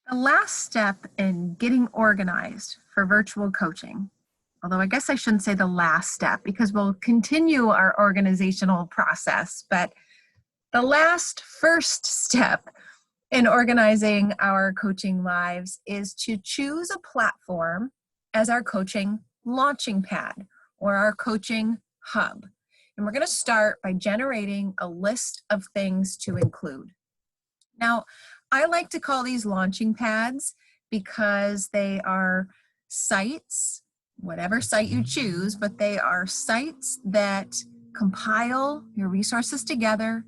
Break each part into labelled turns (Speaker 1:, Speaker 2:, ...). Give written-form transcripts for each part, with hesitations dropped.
Speaker 1: The last step in getting organized for virtual coaching, although I guess I shouldn't say the last step because we'll continue our organizational process, but the first step in organizing our coaching lives is to choose a platform as our coaching launching pad or our coaching hub. And we're going to start by generating a list of things to include. Now, I like to call these launching pads because they are sites, whatever site you choose, but they are sites that compile your resources together.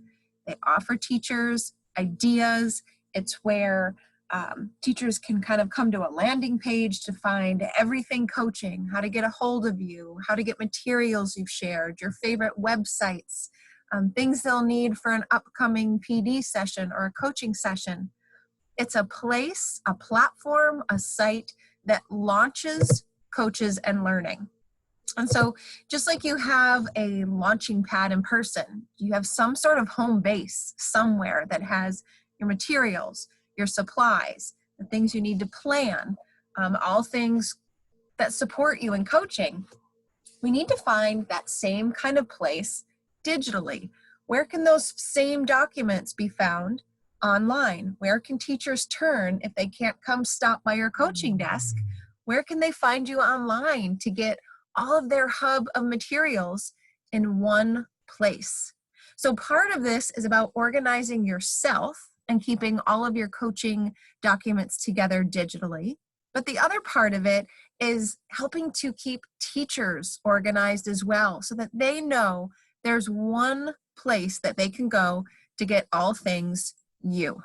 Speaker 1: They offer teachers ideas. It's where teachers can kind of come to a landing page to find everything coaching, how to get a hold of you, how to get materials you've shared, your favorite websites, things they'll need for an upcoming PD session or a coaching session. It's a place, a platform, a site that launches coaches and learning. And so just like you have a launching pad in person, you have some sort of home base somewhere that has your materials, your supplies, the things you need to plan, all things that support you in coaching. We need to find that same kind of place digitally. Where can those same documents be found online? Where can teachers turn if they can't come stop by your coaching desk? Where can they find you online to get all of their hub of materials in one place? So part of this is about organizing yourself and keeping all of your coaching documents together digitally. But the other part of it is helping to keep teachers organized as well so that they know there's one place that they can go to get all things you.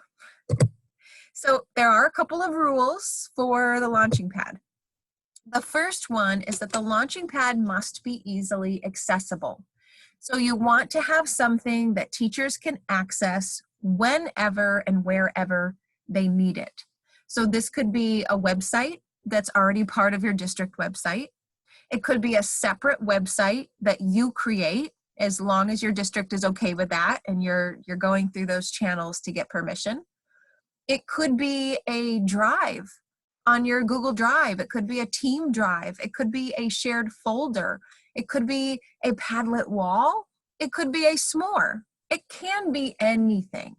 Speaker 1: So there are a couple of rules for the launching pad. The first one is that the launching pad must be easily accessible. So you want to have something that teachers can access whenever and wherever they need it. So this could be a website that's already part of your district website. It could be a separate website that you create as long as your district is okay with that and you're going through those channels to get permission. It could be a drive on your Google Drive. It could be a team drive. It could be a shared folder. It could be a Padlet wall. It could be a s'more. It can be anything.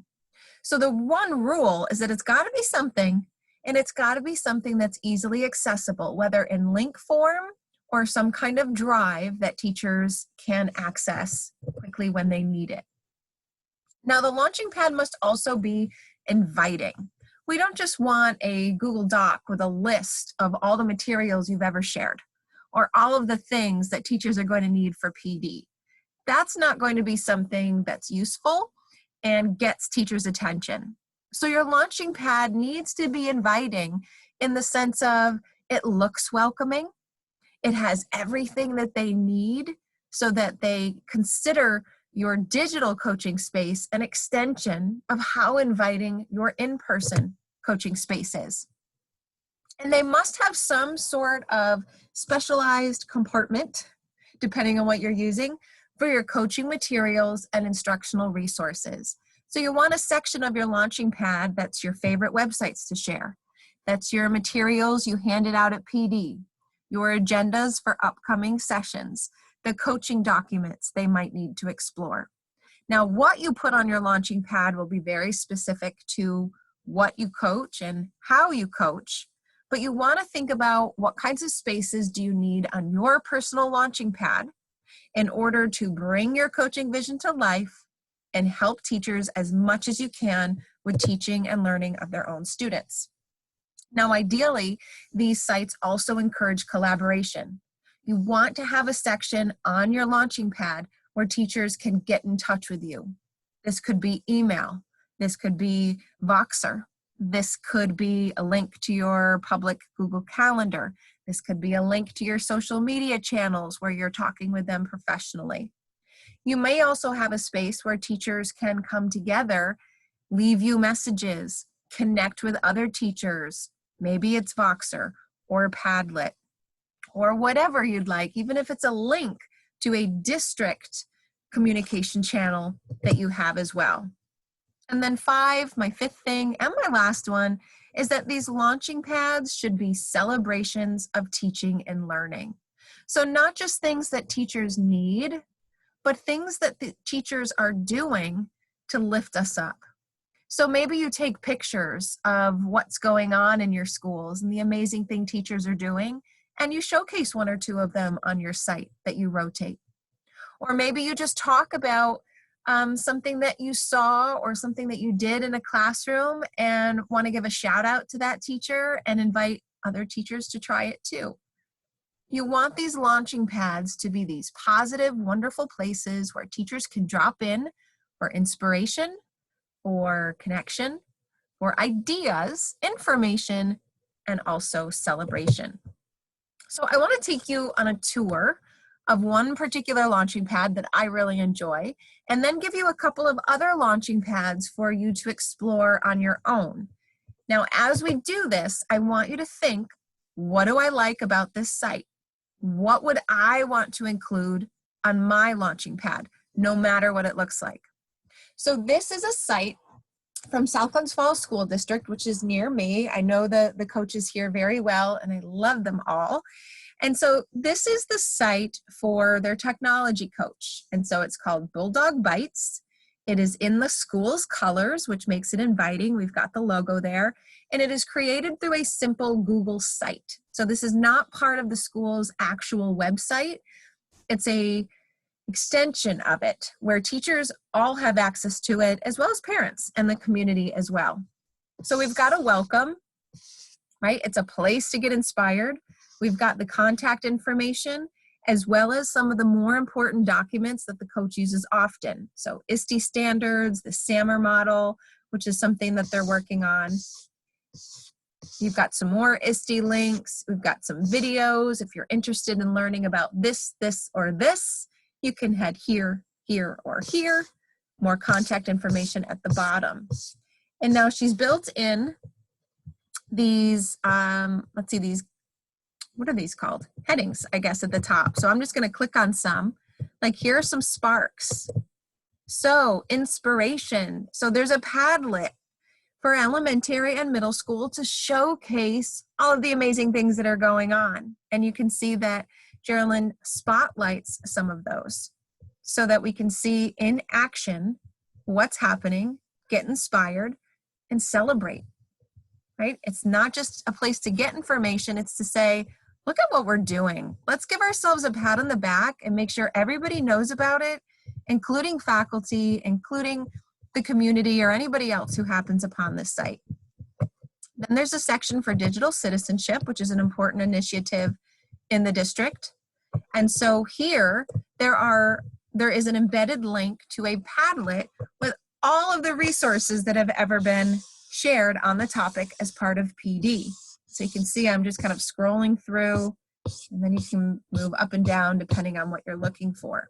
Speaker 1: So the one rule is that it's got to be something, and it's got to be something that's easily accessible, whether in link form or some kind of drive that teachers can access quickly when they need it. Now, the launching pad must also be inviting. We don't just want a Google Doc with a list of all the materials you've ever shared or all of the things that teachers are going to need for PD. That's not going to be something that's useful and gets teachers' attention. So your launching pad needs to be inviting in the sense of it looks welcoming. It has everything that they need so that they consider your digital coaching space an extension of how inviting your in-person coaching space is. And they must have some sort of specialized compartment, depending on what you're using, for your coaching materials and instructional resources. So you want a section of your launching pad that's your favorite websites to share. That's your materials you handed out at PD, your agendas for upcoming sessions, the coaching documents they might need to explore. Now, what you put on your launching pad will be very specific to what you coach and how you coach, but you want to think about what kinds of spaces do you need on your personal launching pad in order to bring your coaching vision to life and help teachers as much as you can with teaching and learning of their own students. Now, ideally, these sites also encourage collaboration. You want to have a section on your launching pad where teachers can get in touch with you. This could be email. This could be Voxer. This could be a link to your public Google Calendar. This could be a link to your social media channels where you're talking with them professionally. You may also have a space where teachers can come together, leave you messages, connect with other teachers. Maybe it's Voxer or Padlet or whatever you'd like, even if it's a link to a district communication channel that you have as well. And then 5, my 5th thing, and my last one, is that these launching pads should be celebrations of teaching and learning. So not just things that teachers need, but things that the teachers are doing to lift us up. So maybe you take pictures of what's going on in your schools and the amazing thing teachers are doing, and you showcase one or two of them on your site that you rotate. Or maybe you just talk about something that you saw or something that you did in a classroom and want to give a shout out to that teacher and invite other teachers to try it too. You want these launching pads to be these positive, wonderful places where teachers can drop in for inspiration or connection or ideas, information, and also celebration. So I want to take you on a tour of one particular launching pad that I really enjoy, and then give you a couple of other launching pads for you to explore on your own. Now, as we do this, I want you to think, what do I like about this site? What would I want to include on my launching pad, no matter what it looks like? So this is a site from South Glens Falls School District, which is near me. I know the coaches here very well, and I love them all. And so this is the site for their technology coach. And so it's called Bulldog Bytes. It is in the school's colors, which makes it inviting. We've got the logo there. And it is created through a simple Google site. So this is not part of the school's actual website. It's a extension of it where teachers all have access to it, as well as parents and the community as well. So we've got a welcome, right? It's a place to get inspired. We've got the contact information, as well as some of the more important documents that the coach uses often. So ISTE standards, the SAMR model, which is something that they're working on. You've got some more ISTE links. We've got some videos. If you're interested in learning about this, or this, you can head here, here, or here. More contact information at the bottom. And now she's built in these, let's see, these, what are these called? Headings, I guess, at the top. So I'm just going to click on some. Like, here are some sparks. So inspiration. So there's a Padlet for elementary and middle school to showcase all of the amazing things that are going on. And you can see that Geraldine spotlights some of those so that we can see in action what's happening, get inspired, and celebrate, right? It's not just a place to get information. It's to say, look at what we're doing. Let's give ourselves a pat on the back and make sure everybody knows about it, including faculty, including the community, or anybody else who happens upon this site. Then there's a section for digital citizenship, which is an important initiative in the district. And so here, there is an embedded link to a Padlet with all of the resources that have ever been shared on the topic as part of PD. So you can see I'm just kind of scrolling through, and then you can move up and down depending on what you're looking for.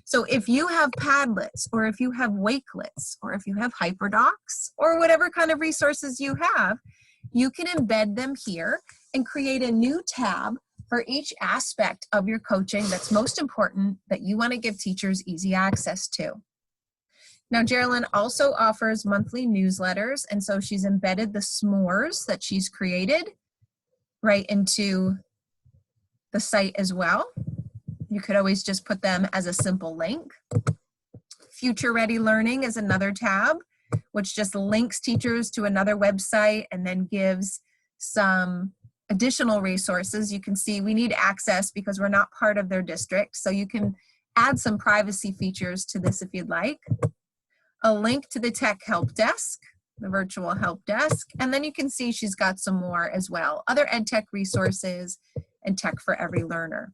Speaker 1: So if you have Padlets, or if you have Wakelets, or if you have HyperDocs, or whatever kind of resources you have, you can embed them here and create a new tab for each aspect of your coaching that's most important, that you want to give teachers easy access to. Now, Geraldine also offers monthly newsletters, and so she's embedded the s'mores that she's created right into the site as well. You could always just put them as a simple link. Future Ready Learning is another tab, which just links teachers to another website and then gives some additional resources. You can see we need access because we're not part of their district, so you can add some privacy features to this if you'd like. A link to the tech help desk, the virtual help desk, and then you can see she's got some more as well, other EdTech resources and tech for every learner.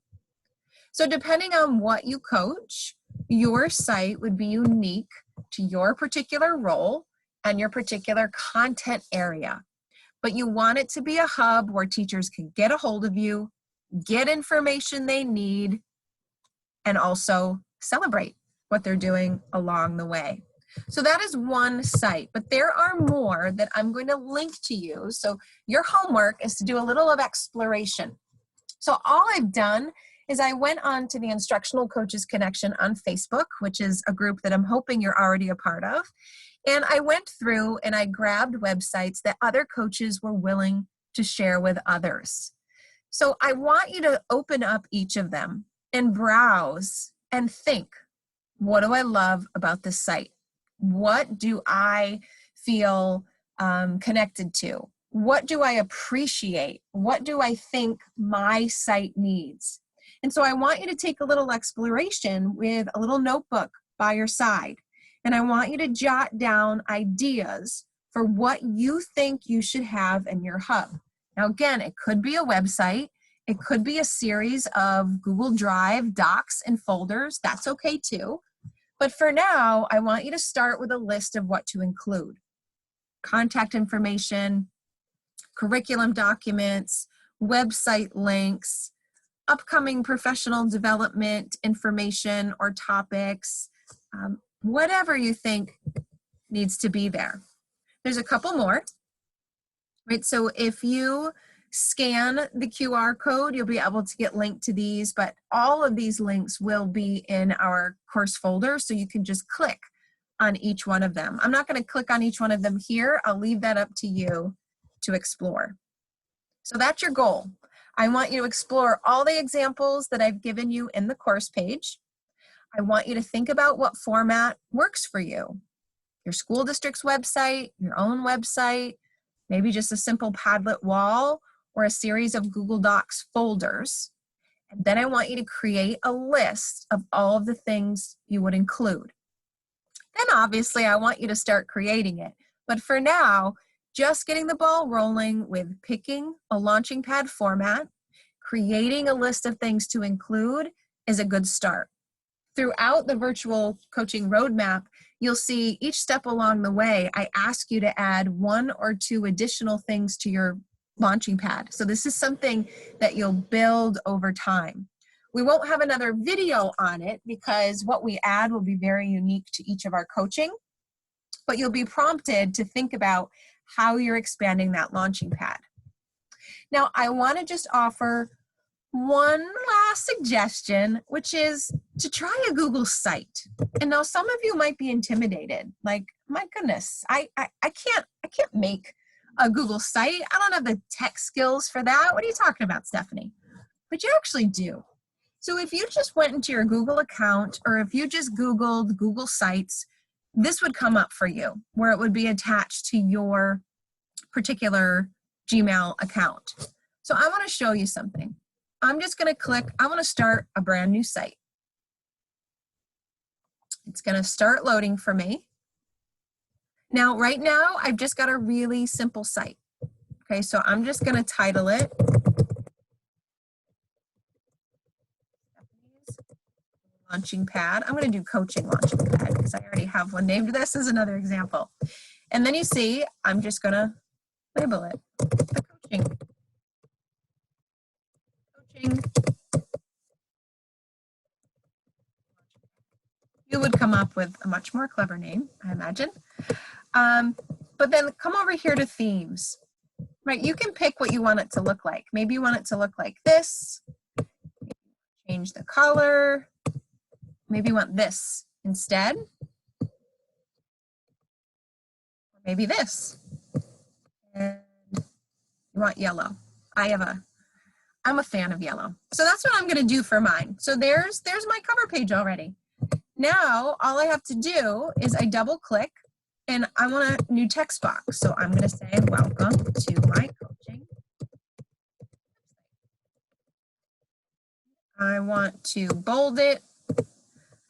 Speaker 1: So depending on what you coach, your site would be unique to your particular role and your particular content area. But you want it to be a hub where teachers can get a hold of you, get information they need, and also celebrate what they're doing along the way. So that is one site, but there are more that I'm going to link to you. So your homework is to do a little of exploration. So all I've done is I went on to the Instructional Coaches Connection on Facebook, which is a group that I'm hoping you're already a part of. And I went through and I grabbed websites that other coaches were willing to share with others. So I want you to open up each of them and browse and think, what do I love about this site? What do I feel connected to? What do I appreciate? What do I think my site needs? And so I want you to take a little exploration with a little notebook by your side. And I want you to jot down ideas for what you think you should have in your hub. Now, again, it could be a website. It could be a series of Google Drive docs and folders. That's okay too. But for now, I want you to start with a list of what to include. Contact information, curriculum documents, website links, upcoming professional development information or topics, whatever you think needs to be there. There's a couple more, right? So if you scan the QR code, you'll be able to get linked to these, but all of these links will be in our course folder, so you can just click on each one of them. I'm not going to click on each one of them here. I'll leave that up to you to explore. So that's your goal. I want you to explore all the examples that I've given you in the course page. I want you to think about what format works for you. Your school district's website, your own website, maybe just a simple Padlet wall, or a series of Google Docs folders. And then I want you to create a list of all of the things you would include. Then obviously I want you to start creating it. But for now, just getting the ball rolling with picking a launching pad format, creating a list of things to include is a good start. Throughout the virtual coaching roadmap, you'll see each step along the way, I ask you to add 1 or 2 additional things to your launching pad. So this is something that you'll build over time. We won't have another video on it because what we add will be very unique to each of our coaching, but you'll be prompted to think about how you're expanding that launching pad. Now, I want to just offer one last suggestion, which is to try a Google site. And now some of you might be intimidated, like, my goodness, I can't make a Google site. I don't have the tech skills for that. What are you talking about, Stephanie? But you actually do. So if you just went into your Google account, or if you just Googled Google Sites, this would come up for you, where it would be attached to your particular Gmail account. So I want to show you something. I'm just going to click, I want to start a brand new site. It's going to start loading for me. Now, right now, I've just got a really simple site. Okay, so I'm just going to title it Launching Pad. I'm going to do Coaching Launching Pad because I already have one named. This is another example. And then you see, I'm just going to label it the Coaching. You would come up with a much more clever name, I imagine. But then come over here to themes, right? You can pick what you want it to look like. Maybe you want it to look like this. Change the color. Maybe you want this instead. Or maybe this. And you want yellow. I'm a fan of yellow. So that's what I'm going to do for mine. So there's my cover page already. Now, all I have to do is I double click and I want a new text box. So I'm going to say, welcome to my coaching. I want to bold it.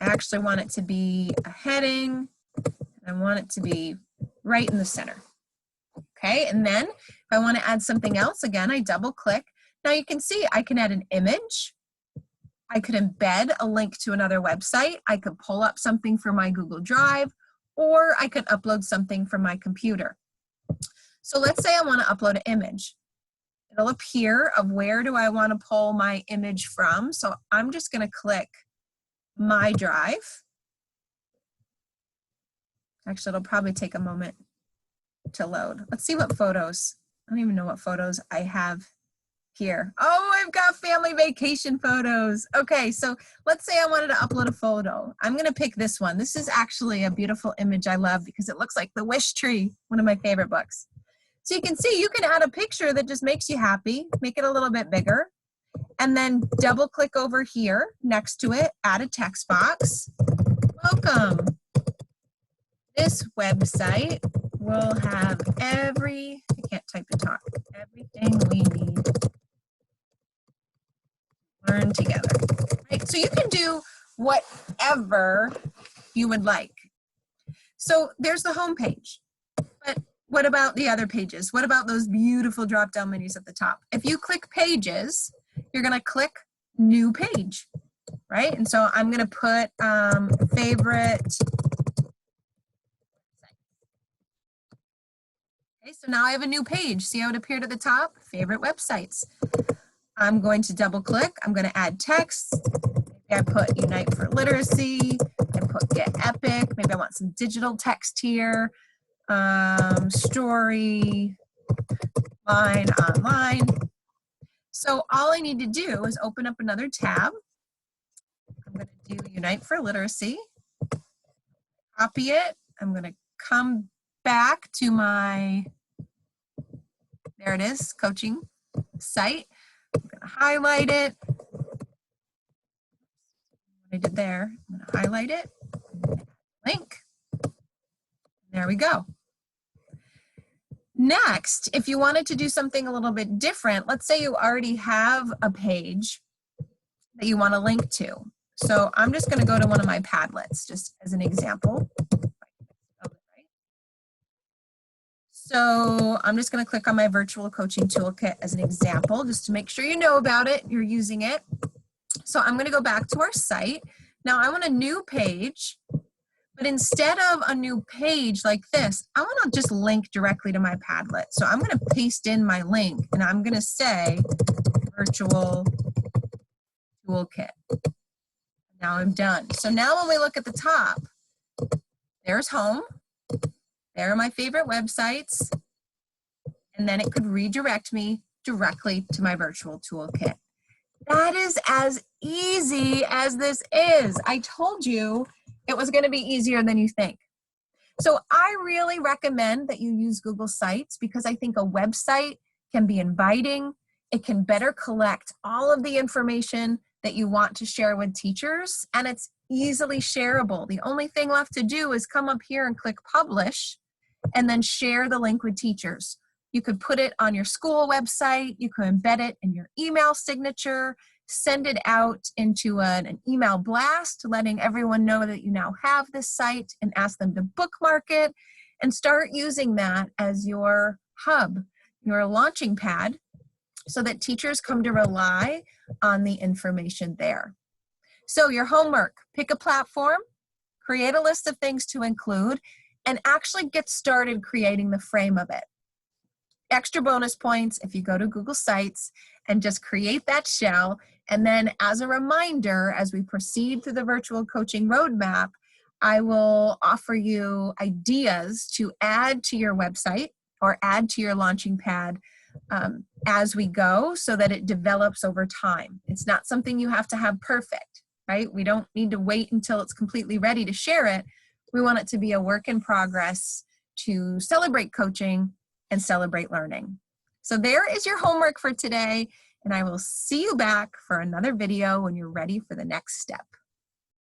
Speaker 1: I actually want it to be a heading. I want it to be right in the center. Okay, and then if I want to add something else, again, I double click. Now you can see I can add an image. I could embed a link to another website. I could pull up something from my Google Drive, or I could upload something from my computer. So let's say I want to upload an image. It'll appear of where do I want to pull my image from. So I'm just going to click My Drive. Actually, it'll probably take a moment to load. Let's see what photos. I don't even know what photos I have here. Oh, I've got family vacation photos. Okay, so let's say I wanted to upload a photo. I'm gonna pick this one. This is actually a beautiful image I love because it looks like the wish tree, one of my favorite books. So you can see you can add a picture that just makes you happy, make it a little bit bigger, and then double click over here next to it, add a text box. Welcome. This website will have I can't type and talk, everything we need to learn together. Right? So you can do whatever you would like. So there's the home page. But what about the other pages? What about those beautiful drop-down menus at the top? If you click pages, you're gonna click new page, right? And so I'm gonna put favorite. Okay, so now I have a new page. See how it appeared at the top? Favorite websites. I'm going to double click. I'm going to add text. Maybe I put Unite for Literacy. I put Get Epic. Maybe I want some digital text here. Story, line, online. So all I need to do is open up another tab. I'm going to do Unite for Literacy. Copy it. I'm going to come back to my, there it is, coaching site. I'm going to highlight it. What I did there, I'm going to highlight it, link. There we go. Next, if you wanted to do something a little bit different, let's say you already have a page that you want to link to. So I'm just going to go to one of my Padlets, just as an example. So I'm just going to click on my virtual coaching toolkit as an example, just to make sure you know about it, you're using it. So I'm going to go back to our site. Now I want a new page, but instead of a new page like this, I want to just link directly to my Padlet. So I'm going to paste in my link and I'm going to say virtual toolkit. Now I'm done. So now when we look at the top, there's home. There are my favorite websites, and then it could redirect me directly to my virtual toolkit. That is as easy as this is. I told you it was going to be easier than you think. So I really recommend that you use Google Sites because I think a website can be inviting. It can better collect all of the information that you want to share with teachers, and it's easily shareable. The only thing left to do is come up here and click publish, and then share the link with teachers. You could put it on your school website, you could embed it in your email signature, send it out into an email blast, letting everyone know that you now have this site and ask them to bookmark it and start using that as your hub, your launching pad, so that teachers come to rely on the information there. So your homework, pick a platform, create a list of things to include, and actually get started creating the frame of it. Extra bonus points if you go to Google Sites and just create that shell. And then as a reminder, as we proceed through the virtual coaching roadmap, I will offer you ideas to add to your website or add to your launching pad as we go so that it develops over time. It's not something you have to have perfect, right? We don't need to wait until it's completely ready to share it. We want it to be a work in progress to celebrate coaching and celebrate learning. So there is your homework for today, and I will see you back for another video when you're ready for the next step.